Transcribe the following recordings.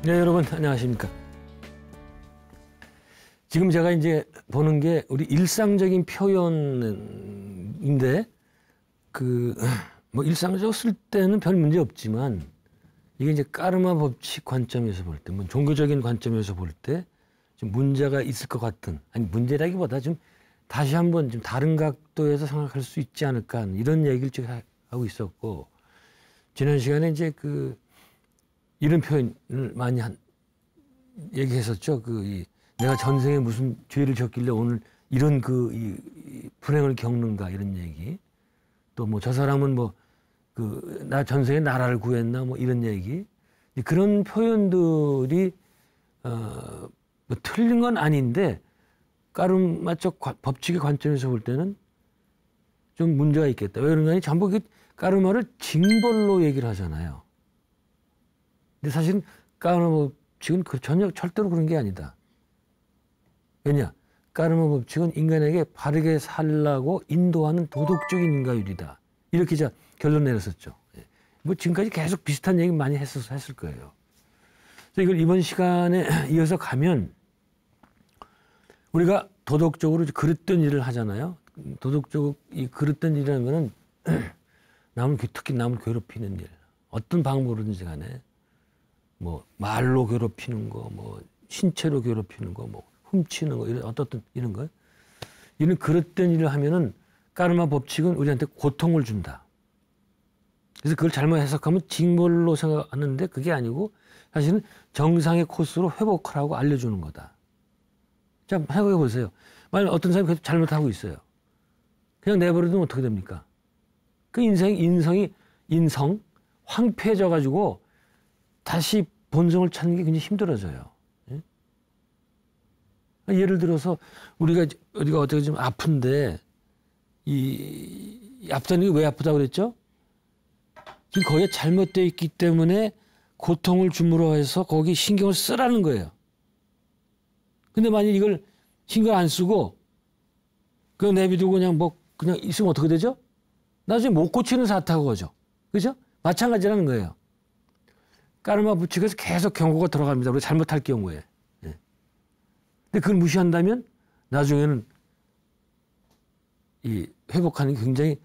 네, 여러분 안녕하십니까. 지금 제가 이제 보는 게 우리 일상적인 표현인데 뭐 일상적으로 쓸 때는 별 문제 없지만 이게 이제 까르마 법칙 관점에서 볼 때, 뭐 종교적인 관점에서 볼 때 좀 문제가 있을 것 같은, 아니 문제라기보다 좀 다시 한번 좀 다른 각도에서 생각할 수 있지 않을까 하는 이런 얘기를 지금 하고 있었고, 지난 시간에 이제 이런 표현을 많이 얘기했었죠. 내가 전생에 무슨 죄를 졌길래 오늘 이런 이 불행을 겪는가, 이런 얘기. 또 뭐 저 사람은 나 전생에 나라를 구했나, 뭐 이런 얘기. 그런 표현들이 뭐 틀린 건 아닌데 까르마적 법칙의 관점에서 볼 때는 좀 문제가 있겠다. 왜 그런가 하니 전부 까르마를 징벌로 얘기를 하잖아요. 근데 사실은 까르마 법칙은 전혀 절대로 그런 게 아니다. 왜냐? 까르마 법칙은 인간에게 바르게 살라고 인도하는 도덕적인 인과율이다. 이렇게 결론 내렸었죠. 뭐 지금까지 계속 비슷한 얘기 많이 했을 거예요. 그래서 이걸 이번 시간에 이어서 가면 우리가 도덕적으로 그릇된 일을 하잖아요. 도덕적으로 이 그릇된 일이라는 거는 특히 남을 괴롭히는 일. 어떤 방법으로든지 간에 뭐 말로 괴롭히는 거, 뭐 신체로 괴롭히는 거, 뭐 훔치는 거, 이런 거. 이런 그릇된 일을 하면은 까르마 법칙은 우리한테 고통을 준다. 그래서 그걸 잘못 해석하면 징벌로 생각하는데 그게 아니고 사실은 정상의 코스로 회복하라고 알려주는 거다. 자, 생각해 보세요. 만약 어떤 사람이 계속 잘못하고 있어요. 그냥 내버려두면 어떻게 됩니까? 그 인성 황폐해져 가지고 다시 본성을 찾는 게 굉장히 힘들어져요. 예? 예를 들어서 우리가 어디가 어떻게 좀 아픈데 아프다는 게 왜 아프다고 그랬죠? 지금 거기에 잘못되어 있기 때문에 고통을 줌으로 해서 거기 신경을 쓰라는 거예요. 근데 만약 이걸 신경 안 쓰고 그냥 내비두고 그냥 있으면 어떻게 되죠? 나중에 못 고치는 사태가 오죠. 그죠? 마찬가지라는 거예요. 까르마 법칙에서 계속 경고가 들어갑니다. 우리가 잘못할 경우에. 예. 근데 그걸 무시한다면 나중에는 회복하는 게 굉장히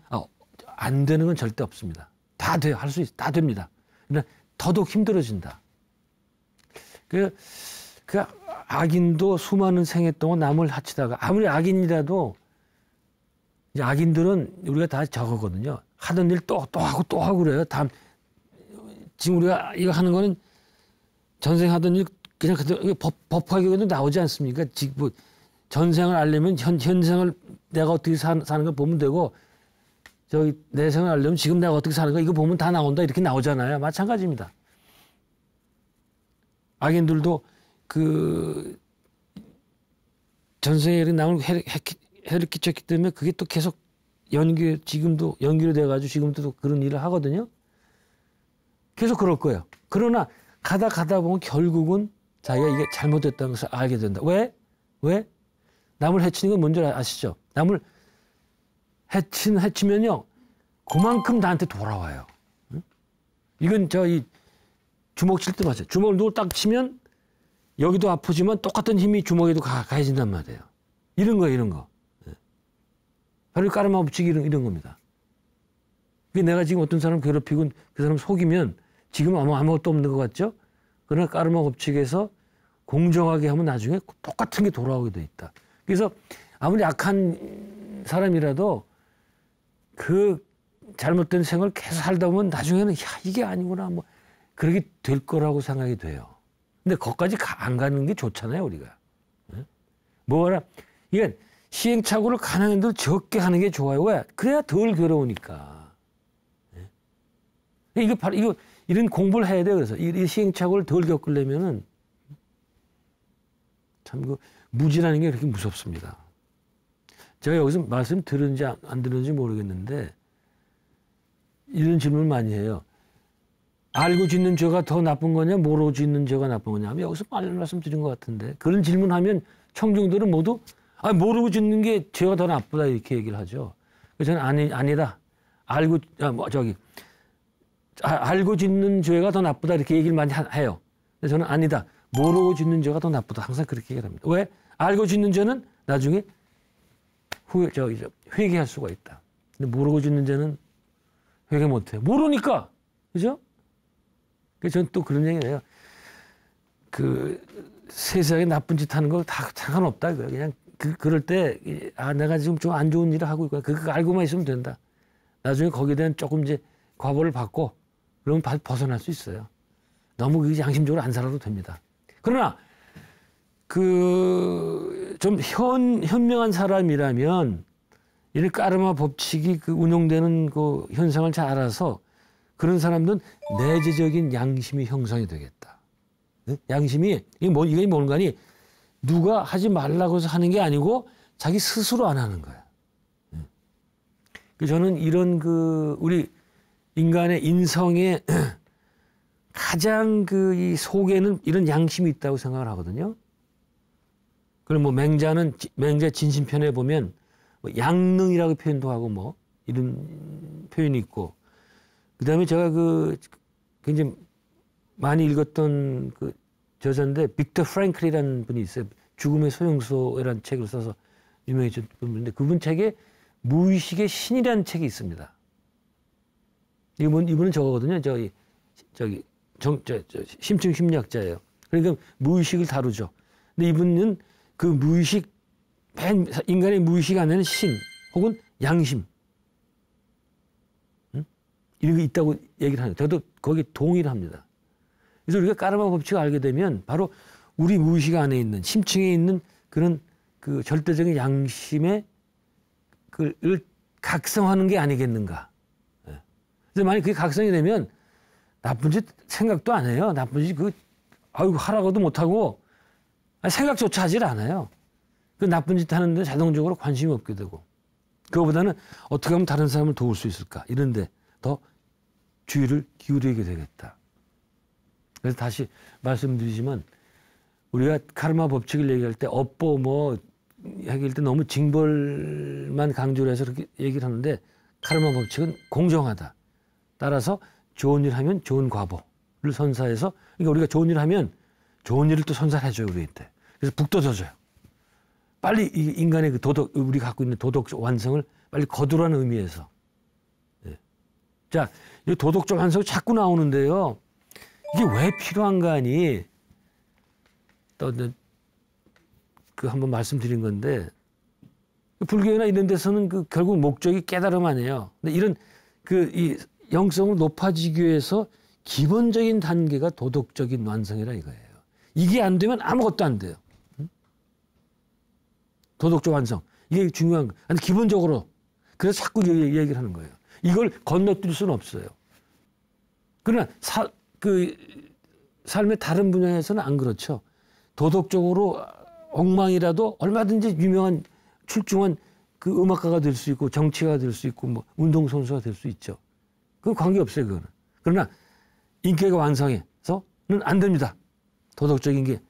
안 되는 건 절대 없습니다. 다 돼요. 할 수 있어. 다 됩니다. 그러나 더더욱 힘들어진다. 그 악인도 수많은 생애 동안 남을 해치다가 아무리 악인이라도 이제 악인들은 우리가 다 저거거든요. 하던 일 또 하고 또 하고 그래요. 지금 우리가 이거 하는 거는 전생 하던 일 그냥 법화교에도 나오지 않습니까? 지금 뭐 전생을 알려면 현생을 내가 어떻게 사는 걸 보면 되고 내 생을 알려면 지금 내가 어떻게 사는 거 이거 보면 다 나온다 이렇게 나오잖아요. 마찬가지입니다. 악인들도 전생에 남을 해를 끼쳤기 때문에 그게 또 계속 지금도 연기로 돼가지고 지금도 그런 일을 하거든요. 계속 그럴 거예요. 그러나 가다 보면 결국은 자기가 이게 잘못됐다는 것을 알게 된다. 왜? 남을 해치는 건 뭔지 아시죠? 남을 해치면요. 그만큼 나한테 돌아와요. 응? 이건 이 주먹 칠 때 마찬가지예요. 주먹을 누구 딱 치면 여기도 아프지만 똑같은 힘이 주먹에도 가해진단 말이에요. 이런 거. 네. 바로 까르마 법칙이 이런 겁니다. 내가 지금 어떤 사람 괴롭히고 그 사람 속이면 지금 아무것도 없는 것 같죠? 그러나 까르마 법칙에서 공정하게 하면 나중에 똑같은 게 돌아오게 돼 있다. 그래서 아무리 약한 사람이라도 그 잘못된 생을 계속 살다 보면 나중에는 이게 아니구나 뭐 그렇게 될 거라고 생각이 돼요. 근데 거기까지 안 가는 게 좋잖아요, 우리가. 이게 시행착오를 가능한 대로 적게 하는 게 좋아요. 왜? 그래야 덜 괴로우니까. 이런 공부를 해야 돼요. 그래서 이 시행착오를 덜 겪으려면은 참 무지라는 게 그렇게 무섭습니다. 제가 여기서 말씀 들은지 안 들은지 모르겠는데 이런 질문을 많이 해요. 알고 짓는 죄가 더 나쁜 거냐, 모르고 짓는 죄가 나쁜 거냐 하면 여기서 말씀드린 것 같은데 그런 질문하면 청중들은 모두 모르고 짓는 게 죄가 더 나쁘다 이렇게 얘기를 하죠. 그래서 저는 아니다. 알고 짓는 죄가 더 나쁘다 이렇게 얘기를 많이 해요. 근데 저는 아니다. 모르고 짓는 죄가 더 나쁘다. 항상 그렇게 얘기합니다. 왜? 알고 짓는 죄는 나중에 회개할 수가 있다. 근데 모르고 짓는 죄는 회개 못해요. 모르니까. 그죠? 그래서 저는 또 그런 얘기를 해요. 그 세상에 나쁜 짓 하는 거 다 상관없다. 그냥 그럴 때, 내가 지금 좀 안 좋은 일을 하고 있구나. 그거 알고만 있으면 된다. 나중에 거기에 대한 조금 이제 과보를 받고, 그러면 벗어날 수 있어요. 너무 양심적으로 안 살아도 됩니다. 그러나, 좀 현명한 사람이라면, 이런 까르마 법칙이 운용되는 그 현상을 잘 알아서, 그런 사람들은 내재적인 양심이 형성이 되겠다. 양심이, 이게 뭔가니, 누가 하지 말라고 해서 하는 게 아니고 자기 스스로 안 하는 거야. 저는 이런 우리 인간의 인성의 가장 이 속에는 이런 양심이 있다고 생각을 하거든요. 그럼 맹자 진심편에 보면 양능이라고 표현도 하고 이런 표현이 있고, 그 다음에 제가 굉장히 많이 읽었던 저자인데 빅터 프랭클이라는 분이 있어요. 죽음의 소용소라는 책을 써서 유명해진 분인데 그분 책에 무의식의 신이라는 책이 있습니다. 이분은 저거거든요. 심층 심리학자예요. 그러니까 무의식을 다루죠. 근데 이분은 그 무의식, 인간의 무의식 안에는 신 혹은 양심 이런 게 있다고 얘기를 하는 거예요. 저도 거기에 동의를 합니다. 그래서 우리가 까르마 법칙을 알게 되면 바로 우리 무의식 안에 있는 심층에 있는 그런 절대적인 양심의 그를 각성하는 게 아니겠는가. 그래서 만약 그게 각성이 되면 나쁜 짓 생각도 안 해요. 나쁜 짓 하라고도 못하고 생각조차 하질 않아요. 그 나쁜 짓 하는데 자동적으로 관심이 없게 되고 그거보다는 어떻게 하면 다른 사람을 도울 수 있을까 이런데 더 주의를 기울이게 되겠다. 그래서 다시 말씀드리지만 우리가 카르마 법칙을 얘기할 때 얘기할 때 너무 징벌만 강조를 해서 그렇게 얘기를 하는데 카르마 법칙은 공정하다. 따라서 좋은 일 하면 좋은 과보를 선사해서 그러니까 우리가 좋은 일 하면 좋은 일을 또 선사해줘요 우리한테. 그래서 북돋아줘요. 빨리 이 인간의 우리가 갖고 있는 도덕적 완성을 빨리 거두라는 의미에서. 네. 자, 이 도덕적 완성이 자꾸 나오는데요. 이게 왜 필요한가 하니 또 한번 말씀드린 건데 불교나 이런 데서는 결국 목적이 깨달음 아니에요. 근데 이런 이 영성을 높아지기 위해서 기본적인 단계가 도덕적인 완성이라 이거예요. 이게 안 되면 아무것도 안 돼요. 도덕적 완성. 이게 중요한 거예요. 아니, 기본적으로. 그래서 자꾸 얘기를 하는 거예요. 이걸 건너뛸 수는 없어요. 그러나 삶의 다른 분야에서는 안 그렇죠. 도덕적으로 엉망이라도 얼마든지 유명한 출중한 음악가가 될 수 있고 정치가가 될 수 있고 운동선수가 될 수 있죠. 그건 관계없어요. 그거는. 그러나 인격의 완성에서는 안 됩니다. 도덕적인 게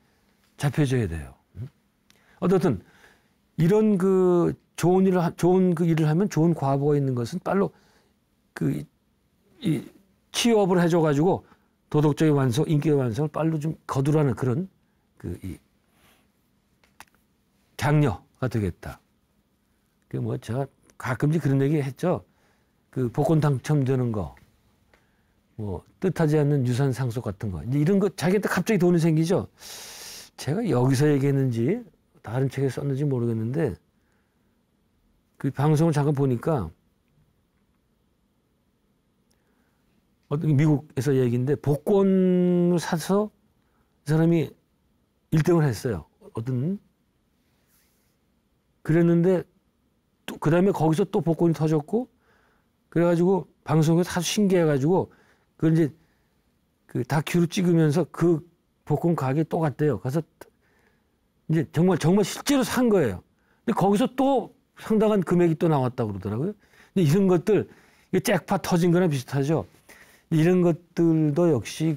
잡혀져야 돼요. 어떻든 이런 좋은 일을 하면 좋은 과보가 있는 것은 빨로 이 취업을 해줘가지고 도덕적인 완성, 인격의 완성을 빨로 좀 거두라는 그런 이 장려가 되겠다. 제가 가끔씩 그런 얘기 했죠. 복권 당첨되는 거, 뜻하지 않는 유산 상속 같은 거. 이제 이런 거 자기한테 갑자기 돈이 생기죠. 제가 여기서 얘기했는지 다른 책에 썼는지 모르겠는데 방송을 잠깐 보니까 미국에서 얘기인데 복권을 사서 이 사람이 1등을 했어요. 그랬는데 그 다음에 거기서 또 복권이 터졌고 그래가지고 방송에서 아주 신기해가지고 그걸 이제 다큐로 찍으면서 복권 가게에 또 갔대요. 가서 이제 정말 실제로 산 거예요. 근데 거기서 또 상당한 금액이 또 나왔다고 그러더라고요. 근데 이런 것들 잭팟 터진 거랑 비슷하죠. 이런 것들도 역시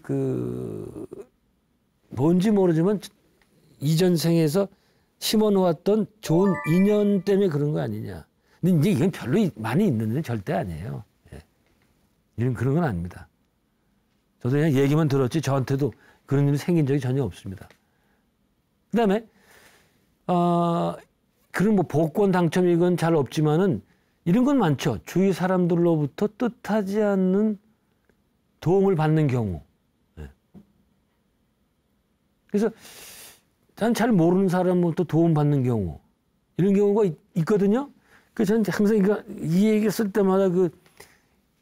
뭔지 모르지만 이전 생에서 심어놓았던 좋은 인연 때문에 그런 거 아니냐. 근데 이제 이건 별로 많이 있는 데 절대 아니에요. 예. 그런 건 아닙니다. 저도 그냥 얘기만 들었지 저한테도 그런 일이 생긴 적이 전혀 없습니다. 그다음에 그런 뭐 복권 당첨 이건 잘 없지만은 이런 건 많죠. 주위 사람들로부터 뜻하지 않는 도움을 받는 경우. 네. 그래서 난 잘 모르는 사람으로부터 도움 받는 경우 이런 경우가 있거든요. 그래서 저는 항상 이 얘기 쓸 때마다 그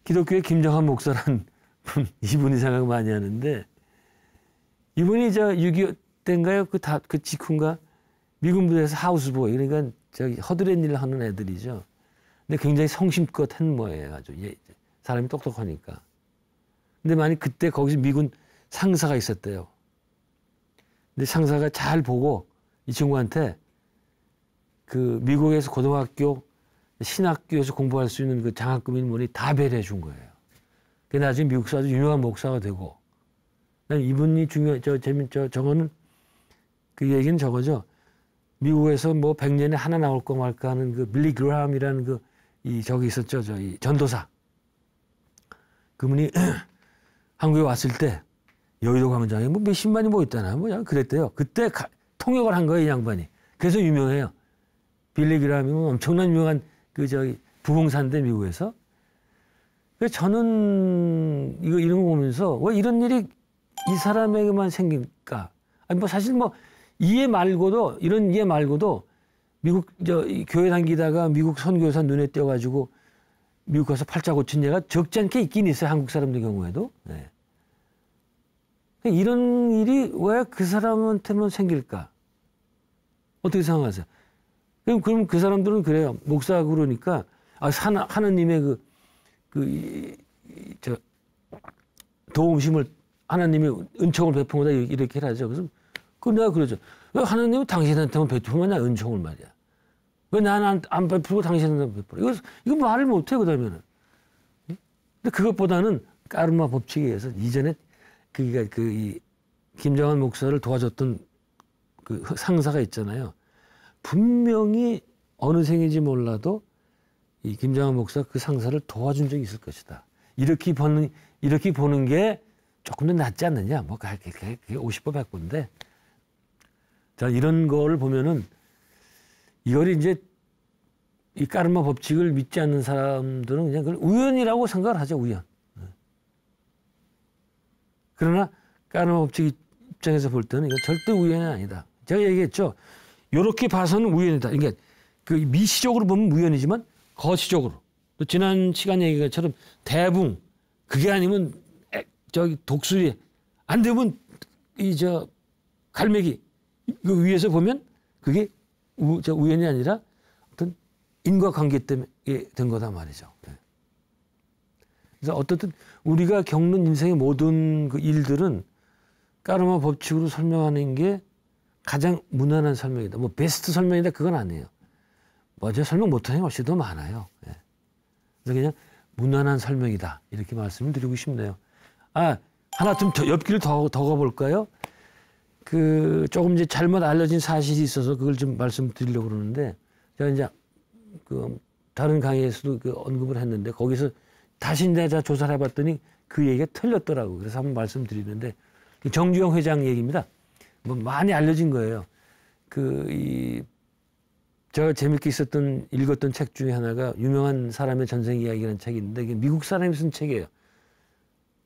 기독교의 김정한 목사라는 분, 이분이 생각 많이 하는데 이분이 저 6.25 때인가요? 그 직후인가? 미군 부대에서 하우스보이, 그러니까 저기 허드렛 일을 하는 애들이죠. 근데 굉장히 성심껏 한 모예요. 아주 사람이 똑똑하니까. 근데 만약 그때 거기서 미군 상사가 있었대요. 근데 상사가 잘 보고 이 친구한테 그 미국에서 고등학교 신학교에서 공부할 수 있는 그 장학금인 뭐니 다 배려해 준 거예요. 그 나중에 미국에서 아주 유명한 목사가 되고. 난 이분이 저거는 그 얘기는 저거죠. 미국에서 뭐 100년에 하나 나올까 말까 하는 그 빌리 그라함이라는 저기 있었죠. 이 전도사. 그분이 한국에 왔을 때 여의도 광장에 뭐 몇십만이 모였잖아요. 뭐 그랬대요. 그때 통역을 한 거예요, 이 양반이. 그래서 유명해요. 빌리 그라함이면 엄청난 유명한 부흥사인데 미국에서. 그래서 저는 이런 거 보면서 왜 이런 일이 이 사람에게만 생길까? 아니 뭐 사실 뭐 이런 이해 말고도 미국 교회 다니다가 미국 선교사 눈에 띄어가지고 미국 가서 팔자 고친 예가 적지 않게 있긴 있어요. 한국 사람들 경우에도. 네. 이런 일이 왜 그 사람한테만 생길까? 어떻게 생각하세요? 그럼 그 사람들은 그래요. 목사하고 그러니까 하나님의 도움심을 하나님이 은총을 베푼다 이렇게 하죠. 그래서 내가 그러죠. 왜 하나님은 당신한테만 베푸면 나 은총을 말이야. 왜 나는 안 베풀고 당신한테만 베풀어? 이거 말을 못해 그러면은. 근데 그것보다는 까르마 법칙에 의해서 이전에 이 김정한 목사를 도와줬던 그 상사가 있잖아요. 분명히 어느 생인지 몰라도 이 김정한 목사 그 상사를 도와준 적이 있을 것이다. 이렇게 보는 게 조금 더 낫지 않느냐. 뭐 그게 50보 100보인데. 자, 이런 거를 보면은 이걸 이제 이 까르마 법칙을 믿지 않는 사람들은 그냥 그걸 우연이라고 생각을 하죠. 우연. 그러나 까르마 법칙 입장에서 볼 때는 이건 절대 우연이 아니다. 제가 얘기했죠. 이렇게 봐서는 우연이다. 그러니까 그 미시적으로 보면 우연이지만 거시적으로. 또 지난 시간 얘기처럼 대붕 그게 아니면 독수리 안 되면 갈매기 그 위에서 보면 그게 우연이 아니라 어떤 인과관계 때문에 된 거다 말이죠. 그래서 어떻든 우리가 겪는 인생의 모든 그 일들은 까르마 법칙으로 설명하는 게 가장 무난한 설명이다. 뭐 베스트 설명이다 그건 아니에요. 제가 설명 못하는 게 훨씬 더 많아요. 그래서 그냥 무난한 설명이다 이렇게 말씀을 드리고 싶네요. 하나 좀 옆길을 더 가볼까요? 조금 이제 잘못 알려진 사실이 있어서 그걸 좀 말씀드리려고 그러는데 제가 이제 다른 강의에서도 언급을 했는데 거기서 다시 내가 조사를 해봤더니 그 얘기가 틀렸더라고요. 그래서 한번 말씀드리는데 정주영 회장 얘기입니다. 뭐 많이 알려진 거예요. 제가 재밌게 읽었던 책 중에 하나가 유명한 사람의 전생 이야기라는 책인데 이게 미국 사람이 쓴 책이에요.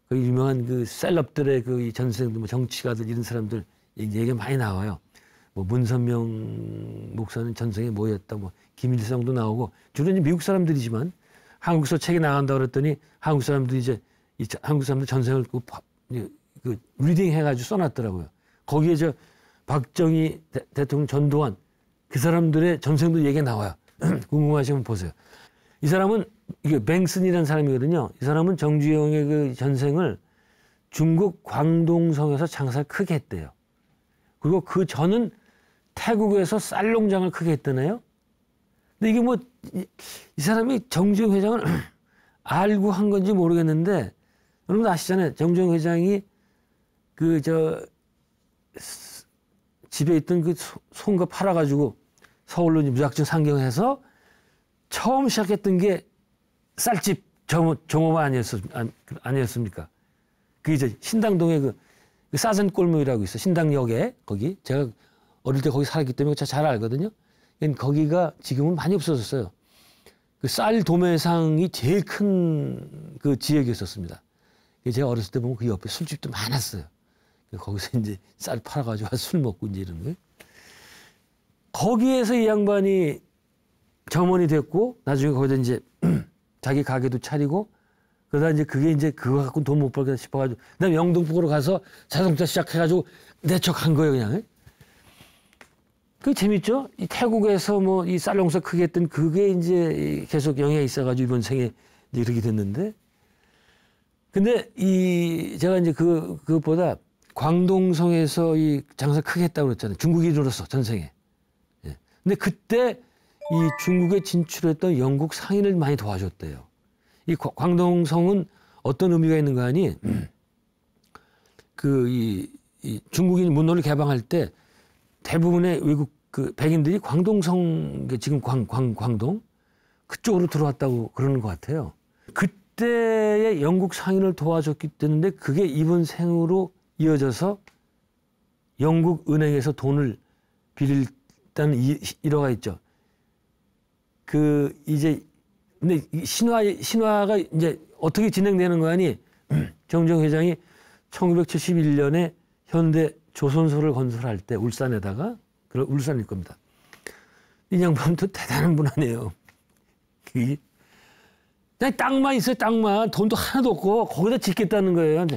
그 유명한 셀럽들의 전생 뭐 정치가들 이런 사람들 얘기가 많이 나와요. 뭐 문선명 목사는 전생에 뭐였다, 뭐 김일성도 나오고 주로 이제 미국 사람들이지만 한국서 책이 나간다 그랬더니 한국 사람들 전생을 리딩 해가지고 써놨더라고요. 거기에 박정희 대통령 전두환 그 사람들의 전생도 얘기가 나와요. 궁금하시면 보세요. 이 사람은 뱅슨이라는 사람이거든요. 이 사람은 정주영의 그 전생을 중국 광동성에서 장사를 크게 했대요. 그리고 그 전은 태국에서 쌀 농장을 크게 했다네요. 근데 이게 뭐 이 사람이 정주영 회장을 알고 한 건지 모르겠는데 여러분 아시잖아요. 정주영 회장이 집에 있던 소인가 팔아가지고 서울로 무작정 상경해서 처음 시작했던 게 쌀집 종업원 아니었습니까? 그게 신당동에 사zen골목이라고 있어. 신당역에 거기. 제가 어릴 때 거기 살았기 때문에 잘 알거든요. 거기가 지금은 많이 없어졌어요. 그 쌀 도매상이 제일 큰 그 지역이었었습니다. 제가 어렸을 때 보면 그 옆에 술집도 많았어요. 거기서 이제 쌀 팔아가지고 술 먹고 이제 이런 거예요. 거기에서 이 양반이 점원이 됐고 나중에 거기다 이제 자기 가게도 차리고 그러다 이제 그게 이제 그거 갖고 돈 못 벌겠다 싶어가지고 그다음에 영등포로 가서 자동차 시작해가지고 내척한 거예요 그냥. 그 재밌죠? 이 태국에서 뭐 이 쌀농사 크게 했던 그게 이제 계속 영향이 있어가지고 이번 생에 이제 이렇게 됐는데 근데 이 제가 이제 그것보다 광동성에서 이 장사 크게 했다고 그랬잖아요. 중국이 이르렀어 전생에. 예. 근데 그때 이 중국에 진출했던 영국 상인을 많이 도와줬대요. 이 광동성은 어떤 의미가 있는가 하니 이 중국인 문호를 개방할 때 대부분의 외국 그 백인들이 광동성 지금 광동 그쪽으로 들어왔다고 그러는 것 같아요. 그때의 영국 상인을 도와줬기 때문에 그게 이번 생으로 이어져서 영국 은행에서 돈을 빌렸다는 일화가 있죠. 그 이제 근데 신화가 이제 어떻게 진행되는 거 아니? 정주영 회장이 1971년에 현대 조선소를 건설할 때 울산에다가 울산일 겁니다. 이 양반도 대단한 분 아니에요. 그냥 땅만 있어요. 땅만. 돈도 하나도 없고 거기다 짓겠다는 거예요.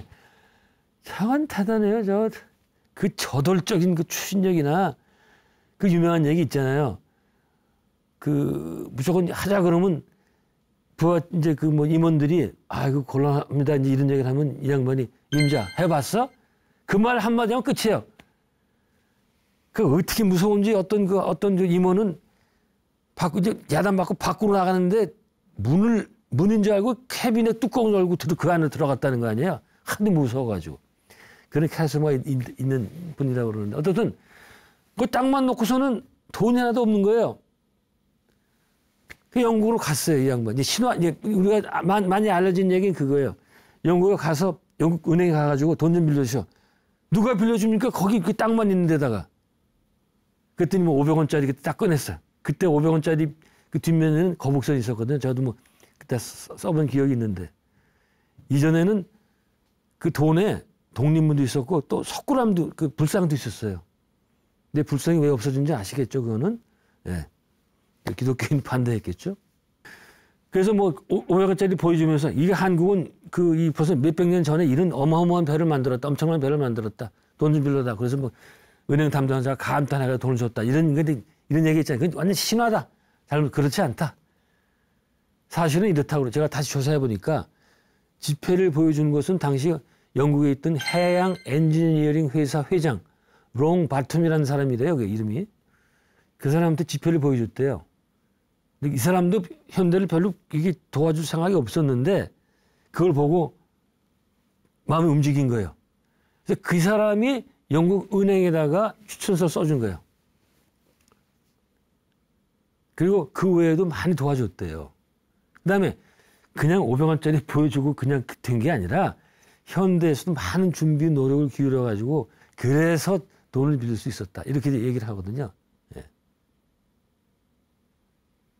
저건 대단해요. 그 저돌적인 그 추진력이나 그 유명한 얘기 있잖아요. 그 무조건 하자 그러면 부하 이제 그 뭐 임원들이 이거 곤란합니다. 이제 이런 얘기를 하면 이 양반이 임자 해봤어? 그 말 한마디 하면 끝이에요. 그 어떻게 무서운지 어떤 그 임원은 이제 야단 받고 밖으로 나가는데 문인 줄 알고 캐비넷 뚜껑을 열고 그 안에 들어갔다는 거 아니에요? 하도 무서워가지고. 그런 카리스마가 있는 분이라고 그러는데 어쨌든 그 땅만 놓고서는 돈이 하나도 없는 거예요. 그 영국으로 갔어요, 이 양반. 이제 우리가 많이 알려진 얘기는 그거예요. 영국에 가서 영국 은행에 가가지고 돈 좀 빌려주셔. 누가 빌려줍니까? 거기 그 땅만 있는 데다가. 그랬더니 뭐 500원짜리 그때 딱 꺼냈어요. 그때 500원짜리 그 뒷면에는 거북선이 있었거든요. 저도 뭐 그때 써본 기억이 있는데. 이전에는 그 돈에 독립문도 있었고 또 석굴암도 그 불상도 있었어요. 근데 불상이 왜 없어진지 아시겠죠? 그거는. 예. 기독교인 반대했겠죠. 그래서 뭐 500원짜리 보여주면서 이게 한국은 이 벌써 몇백 년 전에 이런 어마어마한 배를 만들었다. 엄청난 배를 만들었다. 돈 좀 빌려다. 그래서 뭐 은행 담당자가 감탄해가 돈을 줬다. 이런 얘기 있잖아요. 그건 완전 신화다. 그렇지 않다. 사실은 이렇다고 제가 다시 조사해 보니까 지폐를 보여준 것은 당시 영국에 있던 해양 엔지니어링 회사 회장 롱 바텀이라는 사람이래요. 그 이름이. 그 사람한테 지폐를 보여줬대요. 이 사람도 현대를 별로 이게 도와줄 생각이 없었는데 그걸 보고 마음이 움직인 거예요. 그래서 그 사람이 영국 은행에다가 추천서 써준 거예요. 그리고 그 외에도 많이 도와줬대요. 그다음에 그냥 500원짜리 보여주고 그냥 된 게 아니라 현대에서도 많은 준비 노력을 기울여 가지고 그래서 돈을 빌릴 수 있었다. 이렇게 얘기를 하거든요.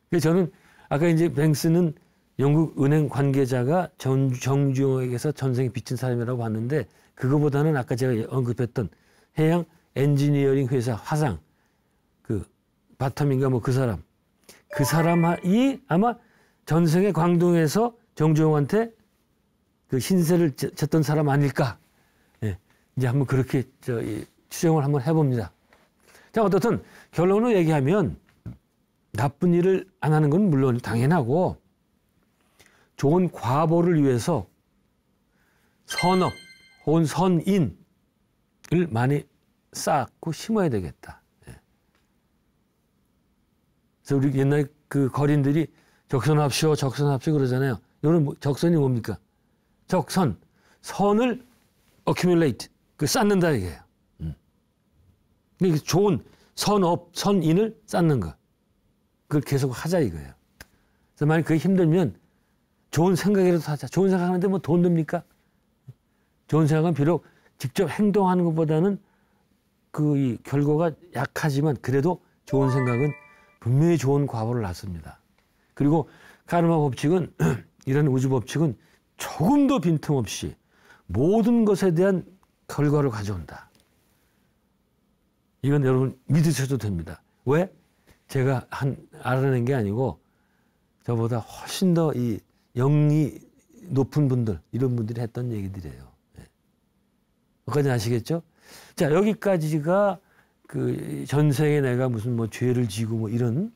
그래서 저는 아까 이제 뱅스는 영국 은행 관계자가 정주영에게서 전생에 빚진 사람이라고 봤는데 그거보다는 아까 제가 언급했던 해양 엔지니어링 회사 화상 그 바텀인가 뭐 그 사람이 아마 전생에 광동에서 정주영한테 그 신세를 졌던 사람 아닐까. 예. 이제 한번 그렇게 추정을 한번 해봅니다. 자, 어떻든 결론으로 얘기하면 나쁜 일을 안 하는 건 물론 당연하고 좋은 과보를 위해서 선업 혹은 선인을 많이 쌓고 심어야 되겠다. 예. 그래서 우리 옛날 그 거린들이 적선합시오 그러잖아요. 이거는 적선이 뭡니까? 선을 accumulate, 쌓는다 이게요. 좋은 선업, 선인을 쌓는 거. 그걸 계속 하자 이거예요. 그래서 만약 그게 힘들면 좋은 생각이라도 하자. 좋은 생각하는데 뭐 돈 듭니까? 좋은 생각은 비록 직접 행동하는 것보다는 그 이 결과가 약하지만 그래도 좋은 생각은 분명히 좋은 과보를 낳습니다. 그리고 카르마 법칙은 이런 우주 법칙은 조금도 빈틈없이 모든 것에 대한 결과를 가져온다. 이건 여러분 믿으셔도 됩니다. 왜? 제가 알아낸 게 아니고 저보다 훨씬 더 이 영이 높은 분들, 이런 분들이 했던 얘기들이에요. 여기까지 아시겠죠? 자, 여기까지가 그 전 세계 내가 무슨 뭐 죄를 지고 뭐 이런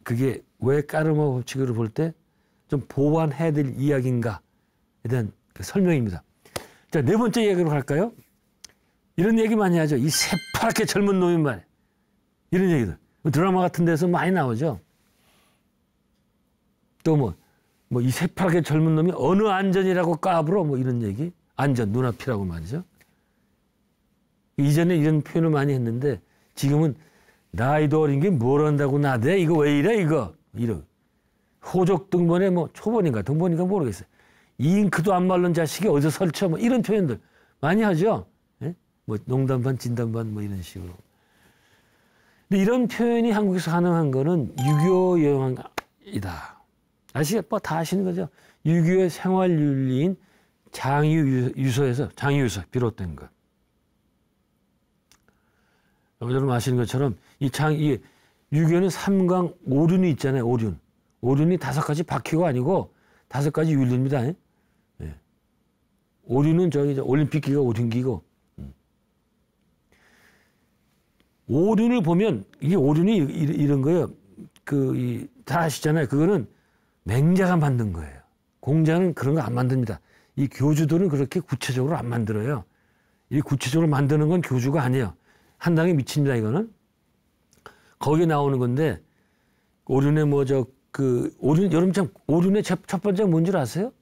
그게 왜 까르마 법칙으로 볼 때 좀 보완해야 될 이야기인가에 대한 그 설명입니다. 자, 네 번째 이야기로 갈까요? 이런 얘기 많이 하죠. 이 새파랗게 젊은 놈이 말이야. 이런 얘기들. 드라마 같은 데서 많이 나오죠. 또 뭐 이 새파랗게 젊은 놈이 어느 안전이라고 까불어 뭐 이런 얘기. 안전, 눈앞이라고 말이죠. 이전에 이런 표현을 많이 했는데 지금은 나이도 어린 게 뭘 한다고 나대? 이거 왜 이래 이거? 이런. 호적 등본에 뭐 초본인가 등본인가 모르겠어요. 잉크도 안 마른 자식이 어디서 설쳐 뭐 이런 표현들 많이 하죠. 예? 뭐 농담 반 진담 반 뭐 이런 식으로. 근데 이런 표현이 한국에서 가능한 거는 유교 영향이다. 뭐 다 아시는 거죠. 유교의 생활윤리인 장유유서에서 비롯된 것. 여러분 아시는 것처럼 이 유교는 삼강 오륜이 있잖아요. 오륜이 5가지 바퀴가 아니고 5가지 윤리입니다. 예? 오륜은 저기 올림픽기가 오륜기고. 오륜을 보면 이게 오륜이 이런 거예요. 다 아시잖아요. 그거는 맹자가 만든 거예요. 공자는 그런 거 안 만듭니다. 이 교주들은 그렇게 구체적으로 안 만들어요. 이 구체적으로 만드는 건 교주가 아니에요. 한당에 미칩니다, 이거는. 거기에 나오는 건데, 오륜의 여러분 참, 오륜의 첫 번째가 뭔 줄 아세요?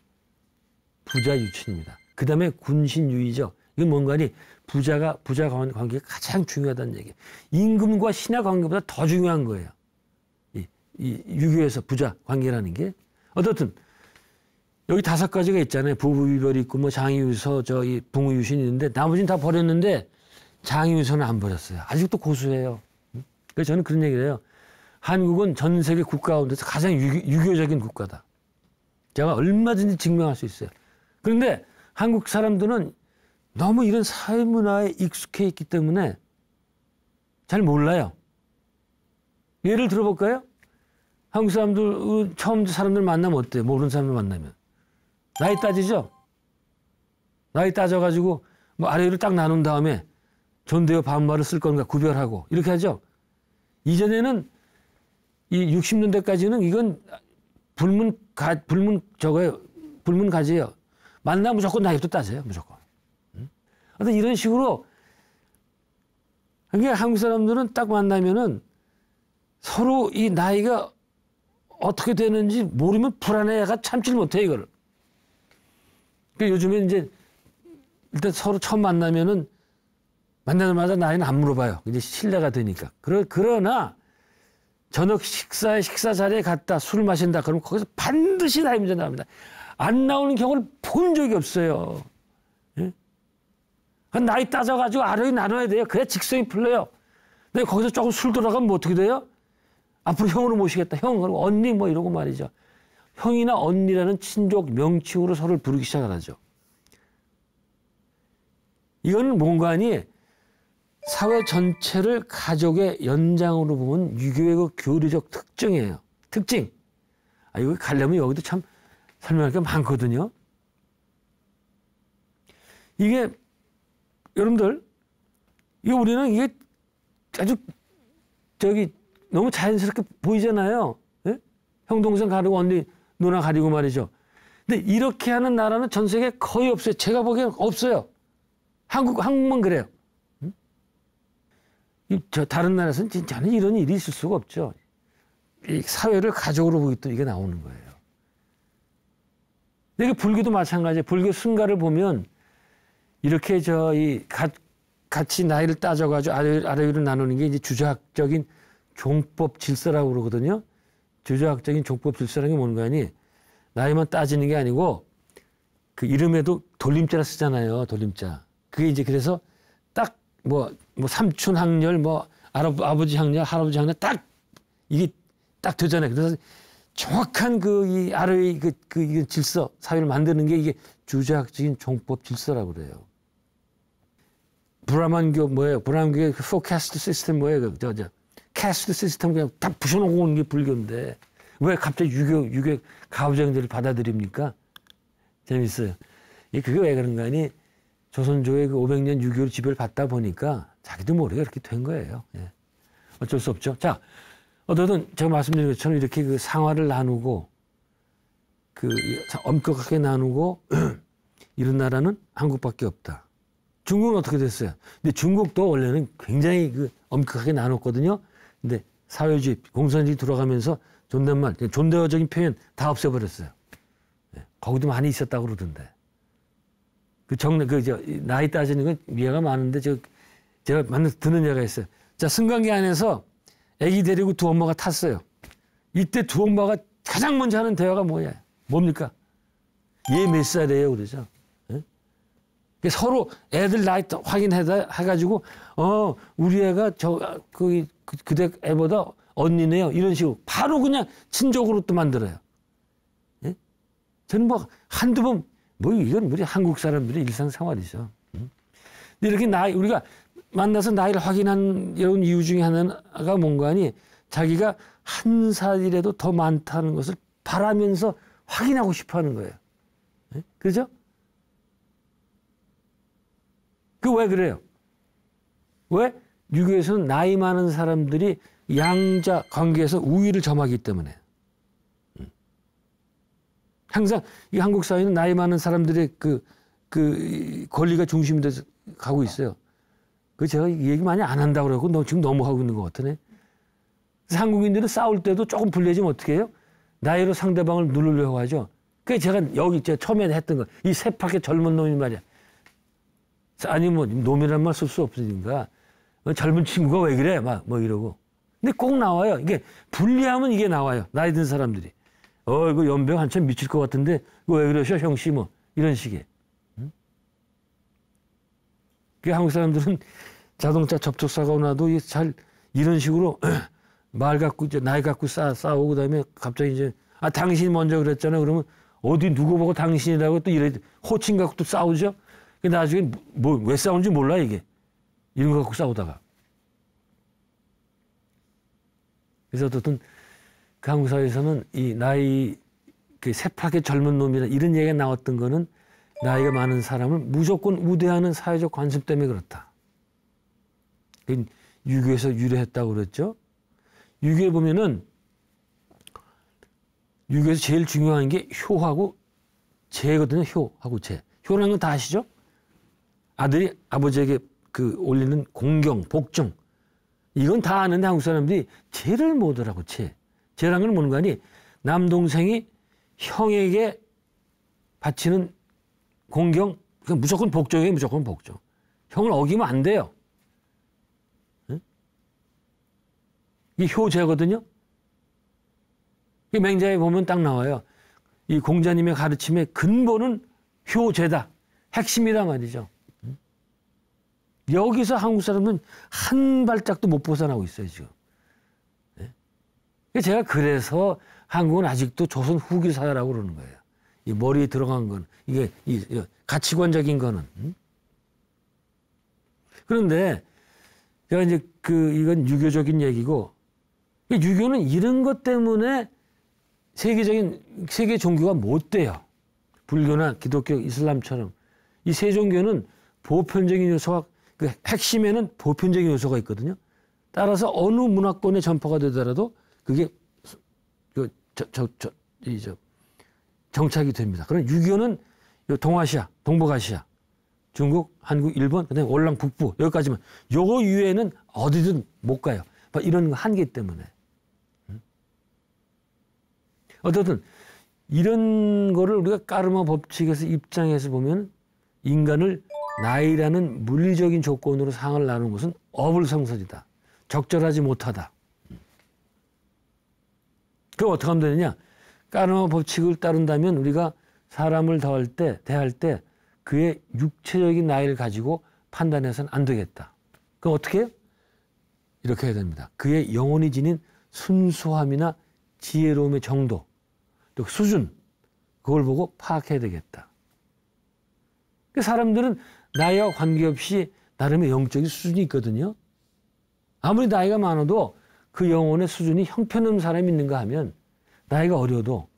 부자 유친입니다. 그 다음에 군신유의죠. 이건 뭔가니, 부자 관계가 가장 중요하다는 얘기예요. 임금과 신하 관계보다 더 중요한 거예요. 이 유교에서 부자 관계라는 게. 어떻든, 여기 5가지가 있잖아요. 부부이별이 있고, 뭐 장유서, 붕의유신이 있는데, 나머지는 다 버렸는데, 장유서는 안 버렸어요. 아직도 고수해요. 그래서 저는 그런 얘기를 해요. 한국은 전 세계 국가 가운데서 가장 유교적인 국가다. 제가 얼마든지 증명할 수 있어요. 그런데 한국 사람들은 너무 이런 사회문화에 익숙해 있기 때문에 잘 몰라요. 예를 들어볼까요? 한국 사람들, 처음 사람들 만나면 어때요? 모르는 사람들 만나면. 나이 따지죠? 나이 따져가지고 뭐 아래를 딱 나눈 다음에 존대어 반말을 쓸 건가 구별하고 이렇게 하죠. 이전에는 이 60년대까지는 이건 불문가지예요. 만나면 무조건 나이부터 따져요. 무조건. 하여튼 이런 식으로 그러니까 한국 사람들은 딱 만나면은 서로 이 나이가 어떻게 되는지 모르면 불안해가 참지를 못해 이거를. 그러니까 요즘에 이제 일단 서로 처음 만나면은 만나자마자 나이는 안 물어봐요. 이제 신뢰가 되니까. 그러나 저녁 식사 자리에 갔다 술을 마신다. 그러면 거기서 반드시 나이 문제 나옵니다. 안 나오는 경우를 본 적이 없어요. 예? 나이 따져가지고 아래에 나눠야 돼요. 그래야 직성이 풀려요. 근데 거기서 조금 술 들어가면 뭐 어떻게 돼요? 앞으로 형으로 모시겠다. 형, 그리고 언니 뭐 이러고 말이죠. 형이나 언니라는 친족 명칭으로 서로를 부르기 시작하죠. 이거는 뭔가니 사회 전체를 가족의 연장으로 보면 유교의 그 교리적 특징이에요. 특징. 이거 가려면 여기도 참 설명할 게 많거든요. 이게 여러분들, 우리는 이게 아주 너무 자연스럽게 보이잖아요. 예? 형 동생 가리고 언니 누나 가리고 말이죠. 근데 이렇게 하는 나라는 전 세계에 거의 없어요. 제가 보기에는 없어요. 한국만 그래요. 다른 나라에서는 진짜는 이런 일이 있을 수가 없죠. 이 사회를 가족으로 보기 때문에 이게 나오는 거예요. 이게 불교도 마찬가지예요. 불교 승가를 보면 이렇게 같이 나이를 따져가지고 아래 위로 나누는 게 이제 주자학적인 종법 질서라고 그러거든요. 주자학적인 종법 질서라는 게 뭔가 하니 나이만 따지는 게 아니고 그 이름에도 돌림자를 쓰잖아요. 돌림자. 그게 이제 그래서 딱 뭐 삼촌 학렬, 뭐 아버지 학렬, 할아버지 학렬 딱 이게 딱 되잖아요. 그래서 정확한 이 아래의 이 질서, 사회를 만드는 게 이게 주제학적인 종법 질서라고 그래요. 브라만교 뭐예요? 브라만교의 그 포캐스트 시스템 뭐예요? 캐스트 시스템 그냥 다 부셔놓고 오는 게 불교인데 왜 갑자기 유교 가부장들을 받아들입니까? 재밌어요. 그게 왜 그런가 하니 조선조의 그 500년 유교를 지배를 받다 보니까 자기도 모르게 그렇게 된 거예요. 예. 어쩔 수 없죠. 자, 어쨌든 제가 말씀드린 것처럼 이렇게 그 상화를 나누고 그 엄격하게 나누고 이런 나라는 한국밖에 없다. 중국은 어떻게 됐어요? 근데 중국도 원래는 굉장히 그 엄격하게 나눴거든요. 근데 사회주의, 공산주의 들어가면서 존댓말, 존대어적인 표현 다 없애버렸어요. 네, 거기도 많이 있었다고 그러던데. 나이 따지는 건 미화가 많은데 제가 듣는 얘기가 있어요. 자, 승강기 안에서 아기 데리고 두 엄마가 탔어요. 이때 두 엄마가 가장 먼저 하는 대화가 뭡니까? 얘 몇 살이에요? 그러죠. 네? 서로 애들 나이 확인해가지고, 우리 애가 그대 애보다 언니네요. 이런 식으로. 바로 그냥 친족으로 또 만들어요. 예? 저는 한두 번, 이건 우리 한국 사람들의 일상생활이죠. 근데 이렇게 우리가 만나서 나이를 확인한 이런 이유 중에 하나가 뭔가 하니 자기가 한 살이라도 더 많다는 것을 바라면서 확인하고 싶어 하는 거예요. 네? 그죠? 왜 그래요? 왜? 유교에서는 나이 많은 사람들이 양자 관계에서 우위를 점하기 때문에. 항상 이 한국 사회는 나이 많은 사람들의 그 권리가 중심이 돼서 가고 있어요. 제가 이 얘기 많이 안 한다고 그러고 지금 너무 하고 있는 것 같으네. 그래서 한국인들은 싸울 때도 조금 불리해지면 어떻게 해요? 나이로 상대방을 누르려고 하죠. 그래서 제가 제가 처음에 했던 거, 이 새파랗게 젊은 놈이 말이야. 아니, 놈이란 말 쓸 수 없으니까. 젊은 친구가 왜 그래? 이러고. 근데 꼭 나와요. 이게 불리하면 이게 나와요. 나이 든 사람들이. 이거 연병 한참 미칠 것 같은데, 이거 왜 그러셔, 형씨, 이런 식의. 한국 사람들은 자동차 접촉사고 나도 이런 식으로 나이 갖고 싸우고 그다음에 갑자기 당신이 먼저 그랬잖아요. 그러면 어디 누구 보고 당신이라고 또 호칭 갖고 또 싸우죠. 나중에 왜 싸우는지 몰라, 이게. 이런 거 갖고 싸우다가. 그래서 어쨌든 그 한국 사회에서는 이 나이, 새파랗게 젊은 놈이나 이런 얘기가 나왔던 거는 나이가 많은 사람을 무조건 우대하는 사회적 관습 때문에 그렇다. 유교에서 유래했다고 그랬죠. 유교에 보면은 유교에서 제일 중요한 게 효하고 제거든요. 효하고 제. 효라는 건 다 아시죠? 아들이 아버지에게 올리는 공경, 복종. 이건 다 아는데 한국 사람들이 제를 못하라고 제. 제라는 건 뭔가 하니 남동생이 형에게 바치는 공경, 무조건 복종이에요. 무조건 복종. 형을 어기면 안 돼요. 응? 이게 효제거든요. 이 맹자에 보면 딱 나와요. 이 공자님의 가르침의 근본은 효제다. 핵심이다 말이죠. 응? 여기서 한국 사람은 한 발짝도 못 벗어나고 있어요, 지금. 네? 제가 그래서 한국은 아직도 조선 후기 사회라고 그러는 거예요. 이 머리에 들어간 건, 이게 가치관적인 거는. 그런데 제가 이제 이건 유교적인 얘기고, 유교는 이런 것 때문에 세계 종교가 못 돼요. 불교나 기독교, 이슬람처럼. 이 세 종교는 보편적인 요소가, 핵심에는 보편적인 요소가 있거든요. 따라서 어느 문화권에 전파가 되더라도 그게 정착이 됩니다. 그럼 유교는 동아시아, 동북아시아, 중국, 한국, 일본, 그다음에 월남 북부 여기까지만. 요거 이외에는 어디든 못 가요. 이런 한계 때문에. 어쨌든 이런 거를 우리가 까르마 법칙에서 입장에서 보면 인간을 나이라는 물리적인 조건으로 상을 나누는 것은 어불성설이다. 적절하지 못하다. 그럼 어떻게 하면 되느냐? 까르마 법칙을 따른다면 우리가 사람을 대할 때 그의 육체적인 나이를 가지고 판단해서는 안 되겠다. 그럼 어떻게 해요? 이렇게 해야 됩니다. 그의 영혼이 지닌 순수함이나 지혜로움의 정도, 또 수준, 그걸 보고 파악해야 되겠다. 사람들은 나이와 관계없이 나름의 영적인 수준이 있거든요. 아무리 나이가 많아도 그 영혼의 수준이 형편없는 사람이 있는가 하면 나이가 어려도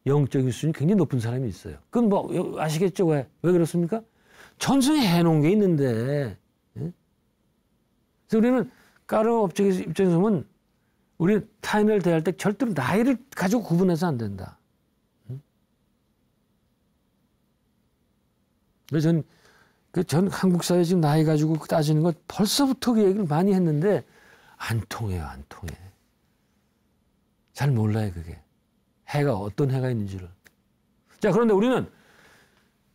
영적인 수준이 굉장히 높은 사람이 있어요. 그건 뭐 아시겠죠? 왜 그렇습니까? 전생에 해놓은 게 있는데. 예? 그래서 우리는 까르마 법칙의 입장에서 보면 우리 타인을 대할 때 절대로 나이를 가지고 구분해서 안 된다. 그래서 전 한국 사회 지금 나이 가지고 따지는 거 벌써부터 그 얘기를 많이 했는데 안 통해요, 안 통해. 잘 몰라요, 그게. 해가 어떤 해가 있는지를. 자, 그런데 우리는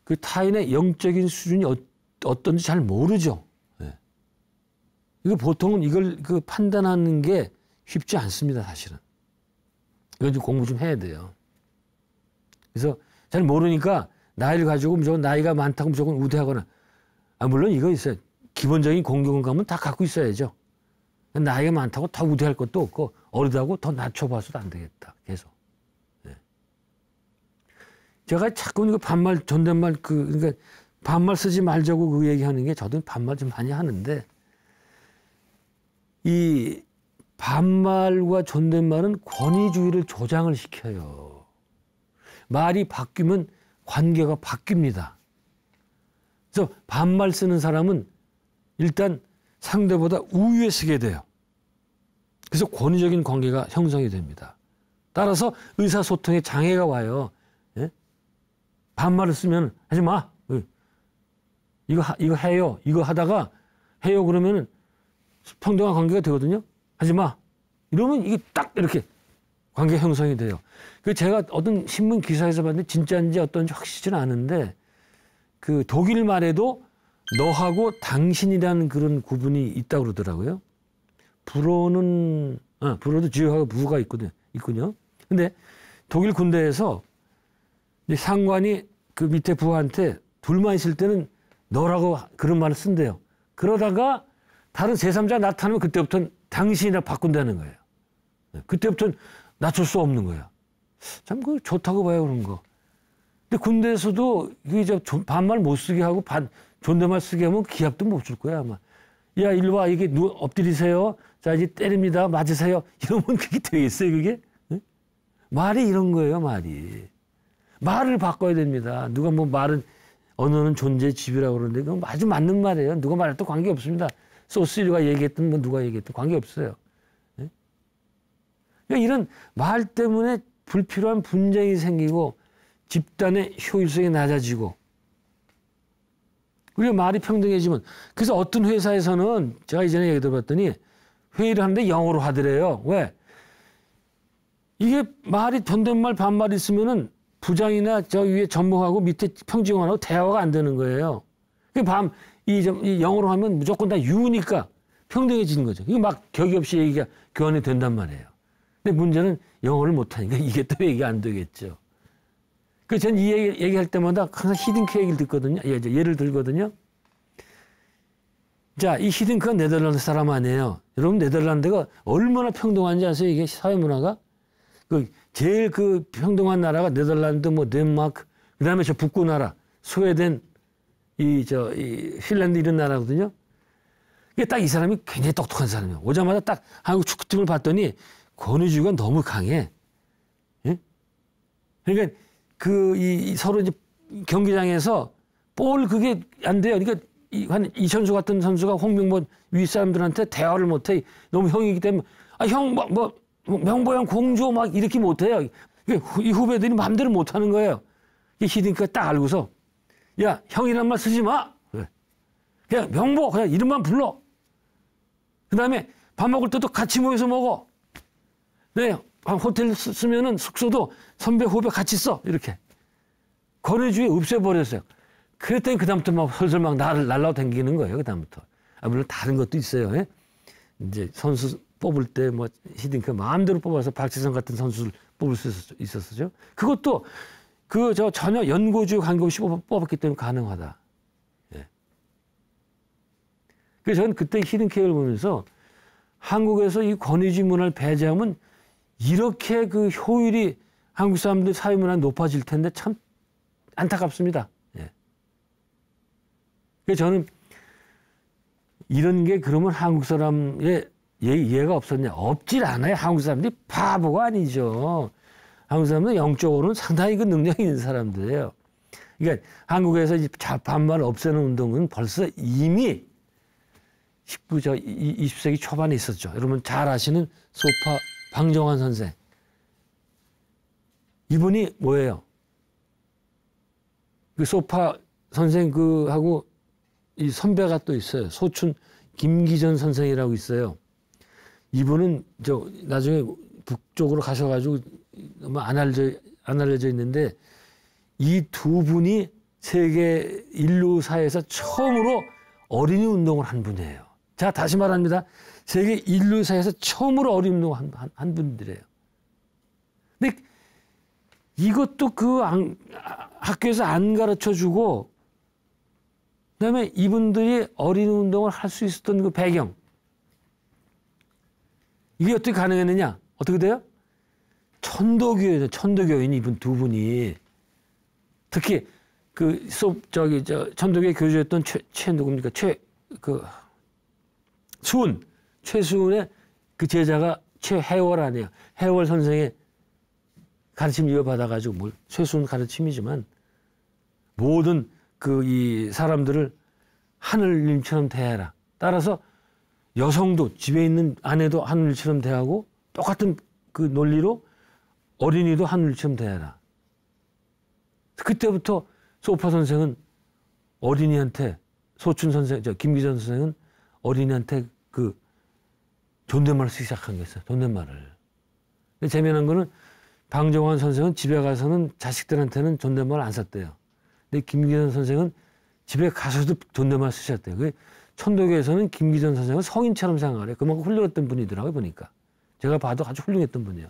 그 타인의 영적인 수준이 어떤지 잘 모르죠. 네. 이거 보통은 이걸 판단하는 게 쉽지 않습니다, 사실은. 이건 좀 공부 좀 해야 돼요. 그래서 잘 모르니까 나이를 가지고 무조건 나이가 많다고 무조건 우대하거나, 물론 이거 있어요. 기본적인 공경감은 다 갖고 있어야죠. 나이가 많다고 더 우대할 것도 없고 어리다고 더 낮춰봐서도 안 되겠다. 계속. 네. 제가 자꾸 이거 반말 존댓말 그러니까 반말 쓰지 말자고 그 얘기하는 게 저도 반말 좀 많이 하는데 이 반말과 존댓말은 권위주의를 조장을 시켜요. 말이 바뀌면 관계가 바뀝니다. 그래서 반말 쓰는 사람은 일단 상대보다 우위에 서게 돼요. 그래서 권위적인 관계가 형성이 됩니다. 따라서 의사소통에 장애가 와요. 예? 반말을 쓰면 하지 마. 이거 해요. 이거 하다가 해요 그러면 평등한 관계가 되거든요. 하지 마. 이러면 이게 딱 이렇게 관계 형성이 돼요. 제가 어떤 신문 기사에서 봤는데 진짜인지 어떤지 확실치는 않은데 그 독일 말에도 너하고 당신이라는 그런 구분이 있다고 그러더라고요. 불어도 지어하고 부가 있군요. 근데 독일 군대에서 상관이 그 밑에 부하한테 둘만 있을 때는 너라고 그런 말을 쓴대요. 그러다가 다른 제3자가 나타나면 그때부터는 당신이라 바꾼다는 거예요. 그때부터는 낮출 수 없는 거예요. 참 좋다고 봐요, 그런 거. 근데 군대에서도 이게 반말 못 쓰게 하고 존댓말 쓰게 하면 기합도 못 줄 거야, 아마. 야, 일로 와. 이게 엎드리세요. 자, 이제 때립니다. 맞으세요. 이러면 그게 되겠어요, 그게? 응? 말이 이런 거예요, 말이. 말을 바꿔야 됩니다. 누가 뭐 말은, 언어는 존재의 집이라고 그러는데, 그건 아주 맞는 말이에요. 누가 말해도 관계없습니다. 소스리가 얘기했든, 뭐 누가 얘기했든 관계없어요. 응? 그러니까 이런 말 때문에 불필요한 분쟁이 생기고, 집단의 효율성이 낮아지고, 우리가 말이 평등해지면, 그래서 어떤 회사에서는 제가 이전에 얘기 들어봤더니 회의를 하는데 영어로 하더래요. 왜? 이게 말이 존댓말 반말 있으면은 부장이나 저 위에 전무하고 밑에 평직원하고 대화가 안 되는 거예요. 이 영어로 하면 무조건 다 유니까 평등해지는 거죠. 이거 막 격이 없이 얘기가 교환이 된단 말이에요. 근데 문제는 영어를 못하니까 이게 또 얘기가 안 되겠죠. 전 이 얘기할 때마다 항상 히딩크 얘기를 듣거든요. 예를 들거든요. 자, 이 히딩크가 네덜란드 사람 아니에요. 여러분, 네덜란드가 얼마나 평등한지 아세요? 이게 사회문화가? 제일 평등한 나라가 네덜란드, 덴마크, 그 다음에 저 북구 나라, 스웨덴, 핀란드 이런 나라거든요. 이게 딱 이 사람이 굉장히 똑똑한 사람이에요. 오자마자 딱 한국 축구팀을 봤더니 권위주의가 너무 강해. 예? 그러니까 서로 이제 경기장에서 그게 안 돼요. 그러니까 한 이천수 같은 선수가 홍명보 윗사람들한테 대화를 못해. 너무 형이기 때문에, 형, 명보형 공주 막 이렇게 못해요. 이 후배들이 마음대로 못하는 거예요. 히딩크가 딱 알고서, 야, 형이란 말 쓰지 마. 그냥 명보, 그냥 이름만 불러. 그 다음에 밥 먹을 때도 같이 모여서 먹어. 네, 호텔 쓰면은 숙소도 선배, 후배 같이 써. 이렇게. 권위주의 없애버렸어요. 그랬더니 그다음부터 막 슬슬 막 날라고 다니는 거예요. 그다음부터. 물론 다른 것도 있어요. 예? 이제 선수 뽑을 때 히딩크 마음대로 뽑아서 박지성 같은 선수를 뽑을 수 있었죠. 그것도 전혀 연고지에 관계없이 뽑았기 때문에 가능하다. 예. 그래서 저는 그때 히든케어를 보면서 한국에서 이 권위주의 문화를 배제하면 이렇게 그 효율이 한국 사람들 사회문화 높아질 텐데 참 안타깝습니다. 예. 그래서 저는 이런 게 그러면 한국 사람의 이해가 없었냐? 없질 않아요. 한국 사람들이 바보가 아니죠. 한국 사람은 영적으로는 상당히 그 능력이 있는 사람들이에요. 그러니까 한국에서 좌판만을 없애는 운동은 벌써 이미 20세기 초반에 있었죠. 여러분 잘 아시는 소파 방정환 선생. 이분이 뭐예요? 그 소파 선생 하고 이 선배가 또 있어요. 소춘 김기전 선생이라고 있어요. 이분은 나중에 북쪽으로 가셔가지고 너무 안 알려져 있는데 이 두 분이 세계 인류사에서 처음으로 어린이 운동을 한 분이에요. 자, 다시 말합니다. 세계 인류사에서 처음으로 어린이 운동을 한 분들이에요. 근데 이것도 학교에서 안 가르쳐 주고 그다음에 이분들이 어린이 운동을 할 수 있었던 그 배경. 이게 어떻게 가능했느냐? 어떻게 돼요? 천도교인 이분 두 분이 특히 천도교에 교주였던 누굽니까? 최수훈의 그 제자가 최해월 아니에요. 해월 선생의 가르침 이어받아가지고 최수훈 가르침이지만 모든 이 사람들을 하늘님처럼 대해라. 따라서 여성도 집에 있는 아내도 하늘처럼 대하고 똑같은 그 논리로 어린이도 하늘처럼 대해라. 그때부터 소파 선생은 어린이한테 김기전 선생은 어린이한테 그 존댓말을 쓰기 시작한 게 있어요. 존댓말을. 근데 재미난 거는 방정환 선생은 집에 가서는 자식들한테는 존댓말을 안 썼대요. 근데 김기전 선생은 집에 가서도 존댓말 쓰셨대요. 그 천도교에서는 김기전 선생은 성인처럼 생각을 해요. 그만큼 훌륭했던 분이더라고요, 보니까. 제가 봐도 아주 훌륭했던 분이에요.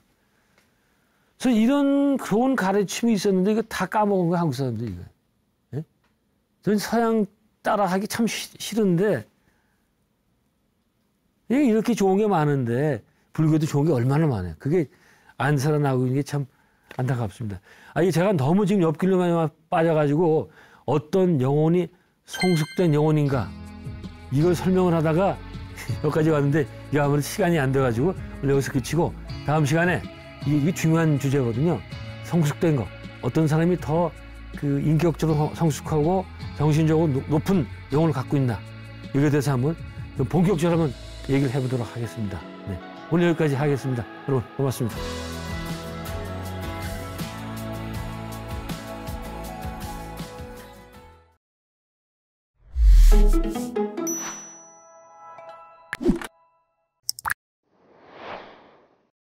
그래서 이런 그런 가르침이 있었는데 이거 다 까먹은 거예요, 한국 사람들이. 이거. 예? 저는 서양 따라하기 참 싫은데 이렇게 좋은 게 많은데 불교도 좋은 게 얼마나 많아요. 그게 안 살아나고 있는 게 참 안타깝습니다. 이게 제가 너무 지금 옆길로만 빠져가지고 어떤 영혼이 성숙된 영혼인가 이걸 설명을 하다가 여기까지 왔는데 이게 아무래도 시간이 안 돼가지고 여기서 그치고 다음 시간에 이게 중요한 주제거든요. 성숙된 거. 어떤 사람이 더 그 인격적으로 성숙하고 정신적으로 높은 영혼을 갖고 있나. 이거에 대해서 한번 본격적으로 한번 얘기를 해보도록 하겠습니다. 네. 오늘 여기까지 하겠습니다. 여러분 고맙습니다.